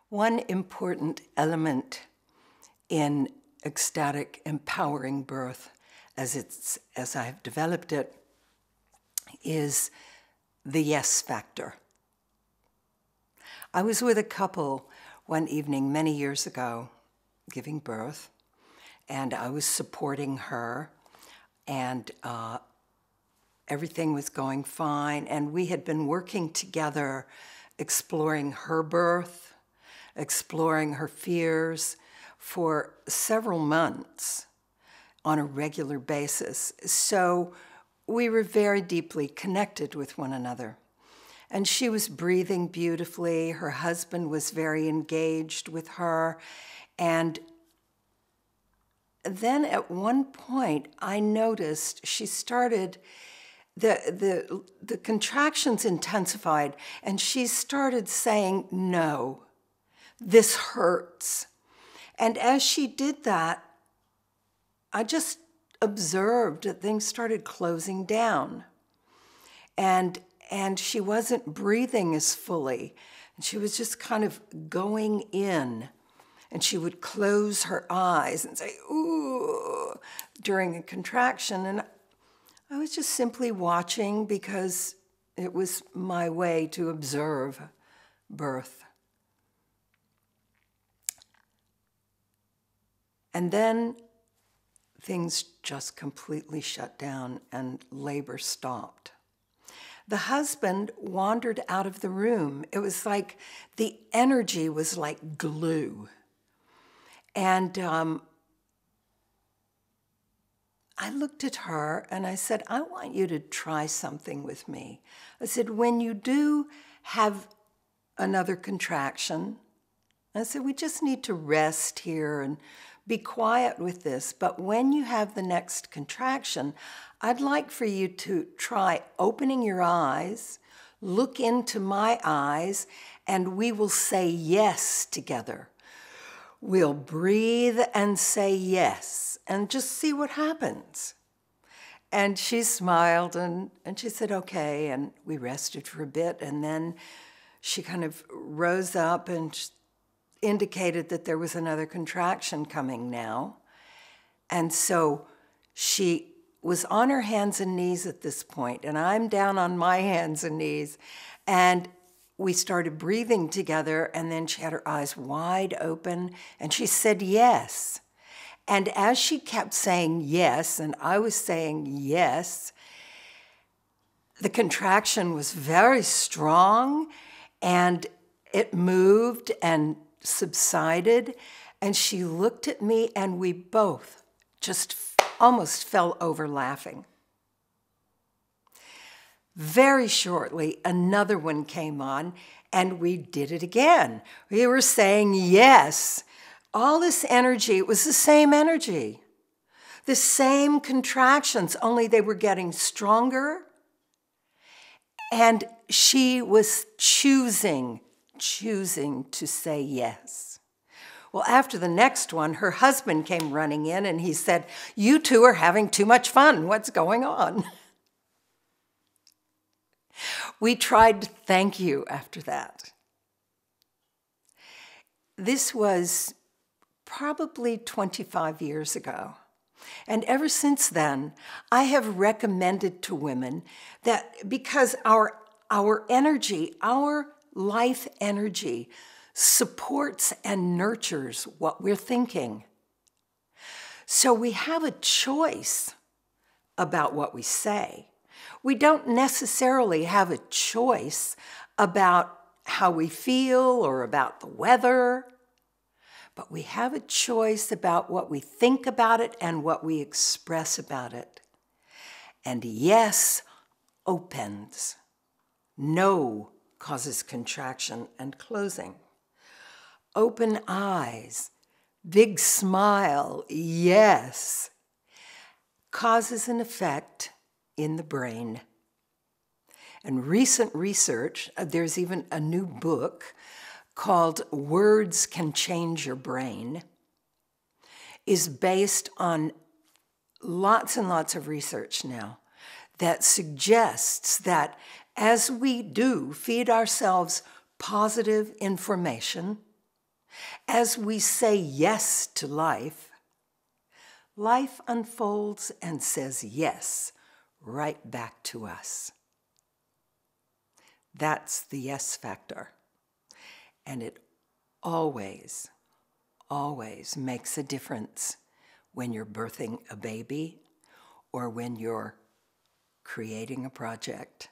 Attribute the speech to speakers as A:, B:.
A: One important element in ecstatic, empowering birth, as I have developed it, is the yes factor. I was with a couple one evening many years ago, giving birth, and I was supporting her, and everything was going fine, and we had been working together, exploring her birth, exploring her fears for several months on a regular basis. So we were very deeply connected with one another. And she was breathing beautifully. Her husband was very engaged with her. And then at one point, I noticed she started, the contractions intensified, and she started saying, "No, this hurts." And as she did that, I just observed that things started closing down. And she wasn't breathing as fully. And she was just kind of going in. And she would close her eyes and say, "Ooh," during a contraction. And I was just simply watching because it was my way to observe birth. And then things just completely shut down and labor stopped. The husband wandered out of the room. It was like the energy was like glue. And I looked at her and I said, "I want you to try something with me." I said, "When you do have another contraction," I said, "we just need to rest here and be quiet with this. But when you have the next contraction, I'd like for you to try opening your eyes, look into my eyes, and we will say yes together. We'll breathe and say yes and just see what happens." And she smiled and she said, "Okay." And we rested for a bit. And then she kind of rose up and indicated that there was another contraction coming now. And so she was on her hands and knees at this point, and I'm down on my hands and knees. And we started breathing together, and then she had her eyes wide open, and she said yes. And as she kept saying yes, and I was saying yes, the contraction was very strong, and it moved and subsided, and she looked at me, and we both just almost fell over laughing. Very shortly, another one came on, and we did it again. We were saying yes. All this energy, it was the same energy, the same contractions, only they were getting stronger, and she was choosing to say yes. Well, after the next one, her husband came running in and he said, "You two are having too much fun. What's going on?" We tried to thank you after that. This was probably 25 years ago. And ever since then, I have recommended to women that because our energy, our life energy, supports and nurtures what we're thinking. So we have a choice about what we say. We don't necessarily have a choice about how we feel or about the weather, but we have a choice about what we think about it and what we express about it. And yes opens. No causes contraction and closing. Open eyes, big smile, yes, causes an effect in the brain. And recent research, there's even a new book called "Words Can Change Your Brain," is based on lots and lots of research now that suggests that as we do feed ourselves positive information, As we say yes to life, life unfolds and says yes right back to us. That's the yes factor. And it always, always makes a difference when you're birthing a baby or when you're creating a project.